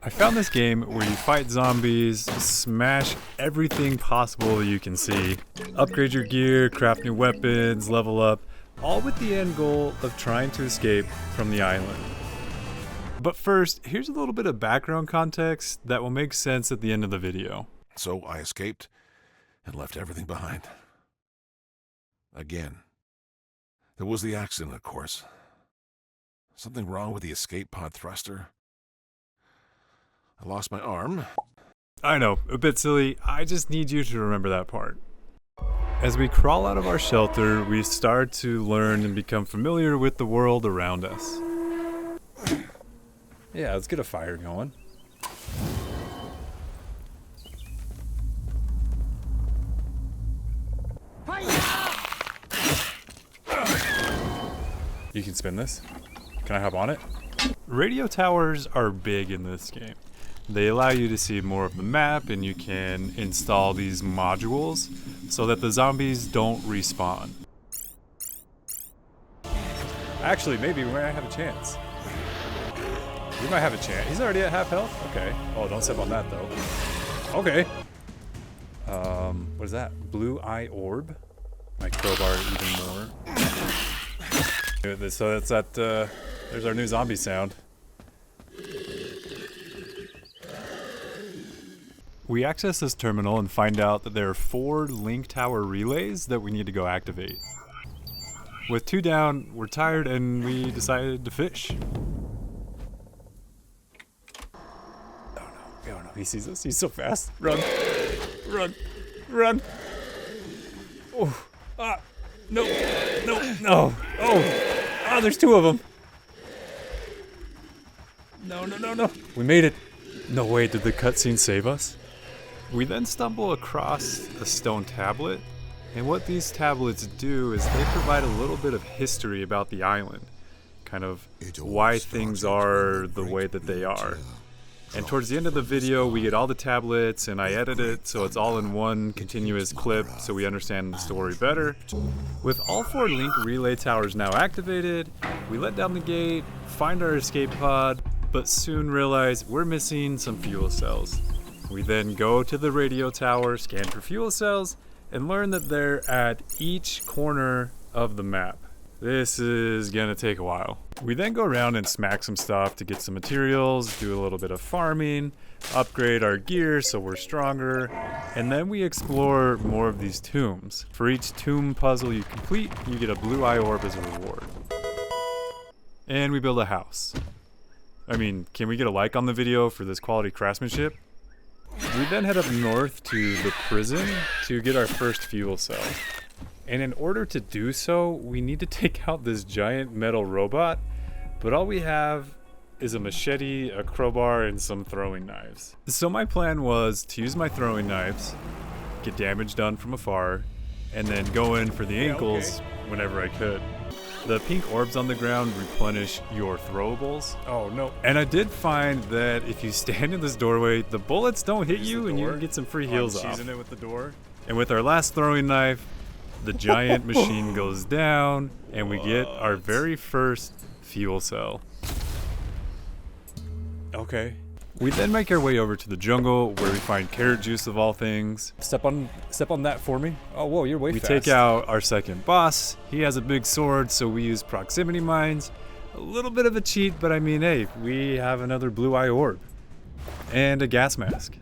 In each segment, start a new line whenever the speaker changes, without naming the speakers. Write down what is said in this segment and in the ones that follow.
I found this game where you fight zombies, smash everything possible you can see, upgrade your gear, craft new weapons, level up, all with the end goal of trying to escape from the island. But first, here's a little bit of background context that will make sense at the end of the video.
So I escaped and left everything behind. Again. There was the accident, of course. Something wrong with the escape pod thruster. I lost my arm.
I know, a bit silly. I just need you to remember that part. As we crawl out of our shelter, we start to learn and become familiar with the world around us. Yeah, let's get a fire going. You can spin this. Can I hop on it? Radio towers are big in this game. They allow you to see more of the map, and you can install these modules so that the zombies don't respawn. Actually, maybe we might have a chance. We might have a chance. He's already at half health? Okay. Oh, don't step on that, though. Okay. What is that? Blue eye orb? My crowbar even more. So that's that, there's our new zombie sound. We access this terminal and find out that there are 4 link tower relays that we need to go activate. With 2 down, we're tired and we decided to fish. Oh no, he sees us, he's so fast. Run, run, run. Oh, no, oh, there's 2 of them. No. We made it. No way, did the cutscene save us? We then stumble across a stone tablet, and what these tablets do is they provide a little bit of history about the island, kind of why things are the way that they are. And towards the end of the video, we get all the tablets, and I edit it so it's all in one continuous clip so we understand the story better. With all 4 link relay towers now activated, we let down the gate, find our escape pod, but soon realize we're missing some fuel cells. We then go to the radio tower, scan for fuel cells, and learn that they're at each corner of the map. This is gonna take a while. We then go around and smack some stuff to get some materials, do a little bit of farming, upgrade our gear so we're stronger, and then we explore more of these tombs. For each tomb puzzle you complete, you get a blue eye orb as a reward. And we build a house. I mean, can we get a like on the video for this quality craftsmanship? We then head up north to the prison to get our first fuel cell. And in order to do so, we need to take out this giant metal robot, but all we have is a machete, a crowbar, and some throwing knives. So my plan was to use my throwing knives, get damage done from afar, and then go in for the ankles whenever I could. The pink orbs on the ground replenish your throwables. Oh no. And I did find that if you stand in this doorway, the bullets don't hit you and you can get some free heals off. Cheesing it with the door. And with our last throwing knife, the giant machine goes down and we get our very first fuel cell. Okay. We then make our way over to the jungle where we find carrot juice of all things. Step on that for me. Oh, whoa, you're way fast. We take out our second boss. He has a big sword, so we use proximity mines. A little bit of a cheat, but I mean, hey, we have another blue eye orb. And a gas mask.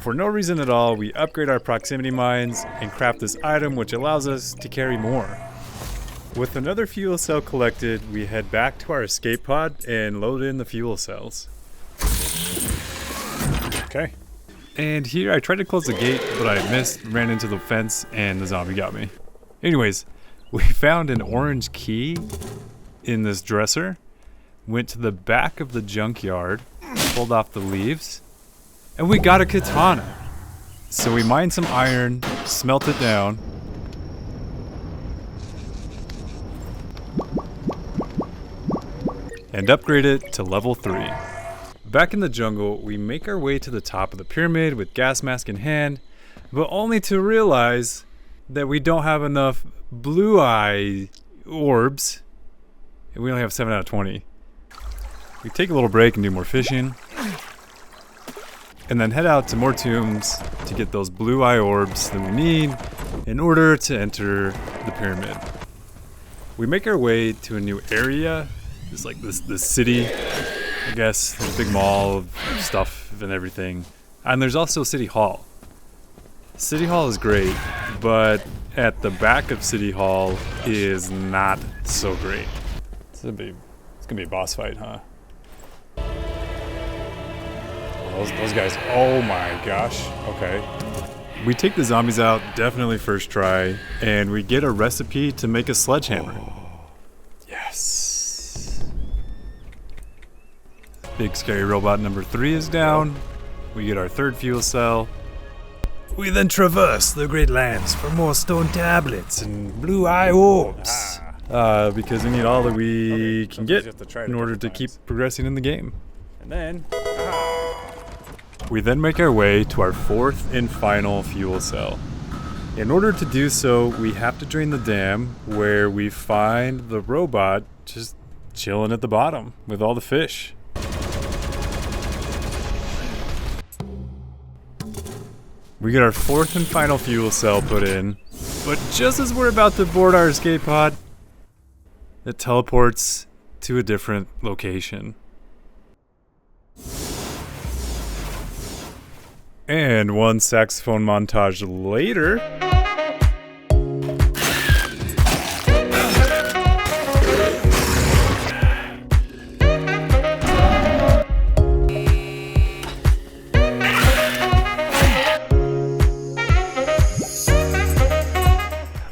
For no reason at all, we upgrade our proximity mines and craft this item which allows us to carry more. With another fuel cell collected, we head back to our escape pod and load in the fuel cells. Okay. And here I tried to close the gate, but I missed, ran into the fence, and the zombie got me. Anyways, we found an orange key in this dresser, went to the back of the junkyard, pulled off the leaves, and we got a katana. So we mined some iron, smelt it down, and upgrade it to level 3. Back in the jungle, we make our way to the top of the pyramid with gas mask in hand, but only to realize that we don't have enough blue eye orbs, and we only have 7 out of 20. We take a little break and do more fishing. and then head out to more tombs to get those blue eye orbs that we need in order to enter the pyramid. We make our way to a new area. It's like this city, I guess. There's a big mall of stuff and everything. And there's also City Hall. City Hall is great, but at the back of City Hall is not so great. It's gonna be a boss fight, huh? Those guys, oh my gosh, okay. We take the zombies out, definitely first try, and we get a recipe to make a sledgehammer. Yes. Big scary robot number 3 is down. We get our 3rd fuel cell. We then traverse the Great Lands for more stone tablets and blue eye orbs. Because we need all that we can get in order to keep progressing in the game. And then, we then make our way to our 4th and final fuel cell. In order to do so, we have to drain the dam where we find the robot just chilling at the bottom with all the fish. We get our 4th and final fuel cell put in, but just as we're about to board our escape pod, it teleports to a different location. And one saxophone montage later,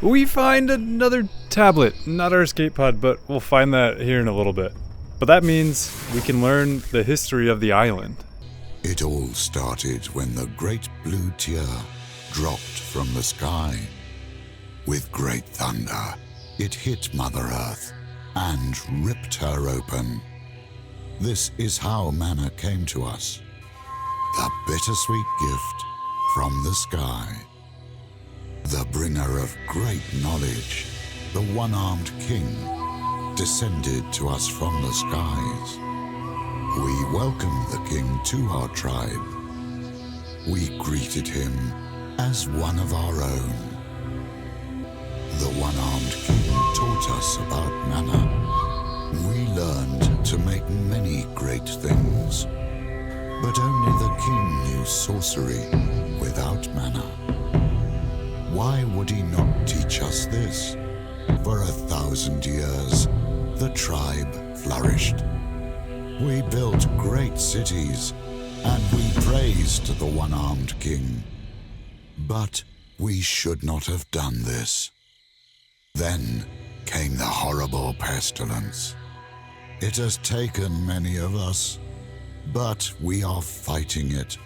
we find another tablet. Not our escape pod, but we'll find that here in a little bit. But that means we can learn the history of the island.
It all started when the great blue tear dropped from the sky. With great thunder, it hit Mother Earth and ripped her open. This is how manna came to us. The bittersweet gift from the sky. The bringer of great knowledge, the one-armed king, descended to us from the skies. We welcomed the king to our tribe. We greeted him as one of our own. The one-armed king taught us about manna. We learned to make many great things, but only the king knew sorcery without manna. Why would he not teach us this? For 1,000 years, the tribe flourished. We built great cities, and we praised the one-armed king. But we should not have done this. Then came the horrible pestilence. It has taken many of us, but we are fighting it.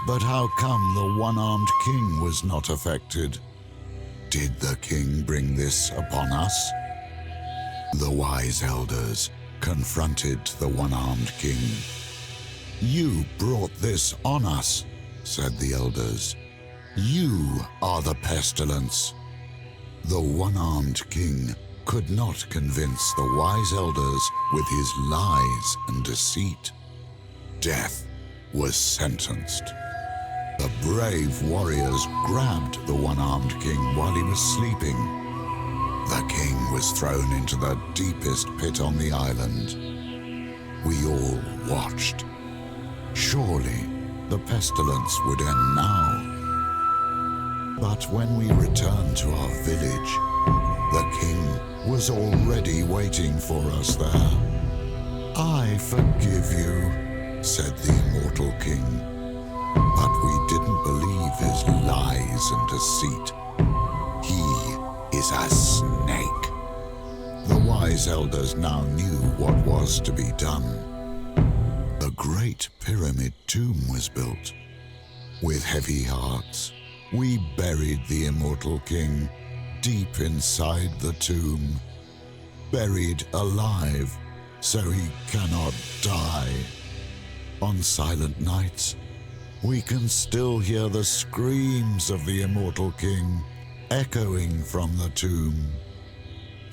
But how come the one-armed king was not affected? Did the king bring this upon us? The wise elders confronted the one-armed king. You brought this on us, said the elders. You are the pestilence. The one-armed king could not convince the wise elders with his lies and deceit. Death was sentenced. The brave warriors grabbed the one-armed king while he was sleeping. The king was thrown into the deepest pit on the island. We all watched. Surely the pestilence would end now. But when we returned to our village, the king was already waiting for us there. I forgive you, said the immortal king. But we didn't believe his lies and deceit. He is a snake. The wise elders now knew what was to be done. A great pyramid tomb was built. With heavy hearts, we buried the immortal king deep inside the tomb, buried alive so he cannot die. On silent nights, we can still hear the screams of the immortal king echoing from the tomb.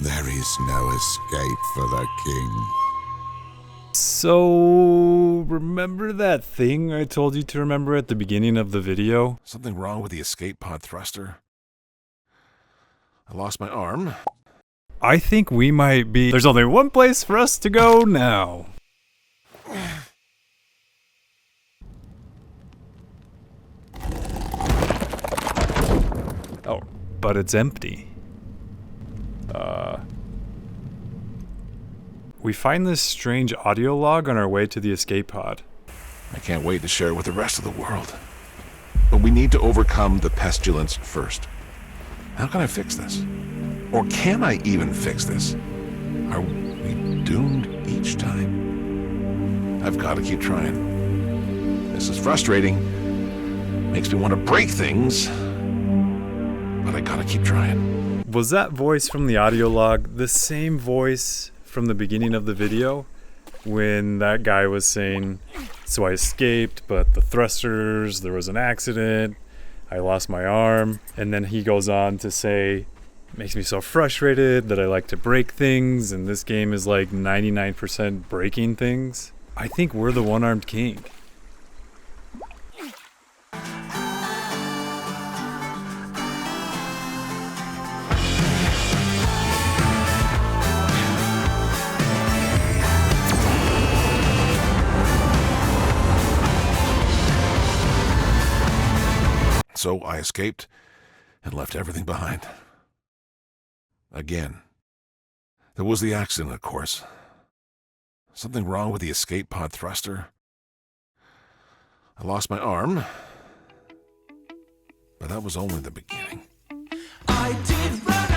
There is no escape for the king.
So you remember that thing I told you to remember at the beginning of the video?
Something wrong with the escape pod thruster? I lost my arm.
I think we might be... There's only one place for us to go now. Oh, but it's empty. We find this strange audio log on our way to the escape pod.
I can't wait to share it with the rest of the world. But we need to overcome the pestilence first. How can I fix this? Or can I even fix this? Are we doomed each time? I've got to keep trying. This is frustrating. Makes me want to break things. But I gotta keep trying.
Was that voice from the audio log the same voice from the beginning of the video? When that guy was saying, so I escaped, but the thrusters, there was an accident, I lost my arm. And then he goes on to say, makes me so frustrated that I like to break things, and this game is like 99% breaking things. I think we're the one-armed king.
So I escaped and left everything behind. Again. There was the accident, of course. Something wrong with the escape pod thruster. I lost my arm. But that was only the beginning.
I did run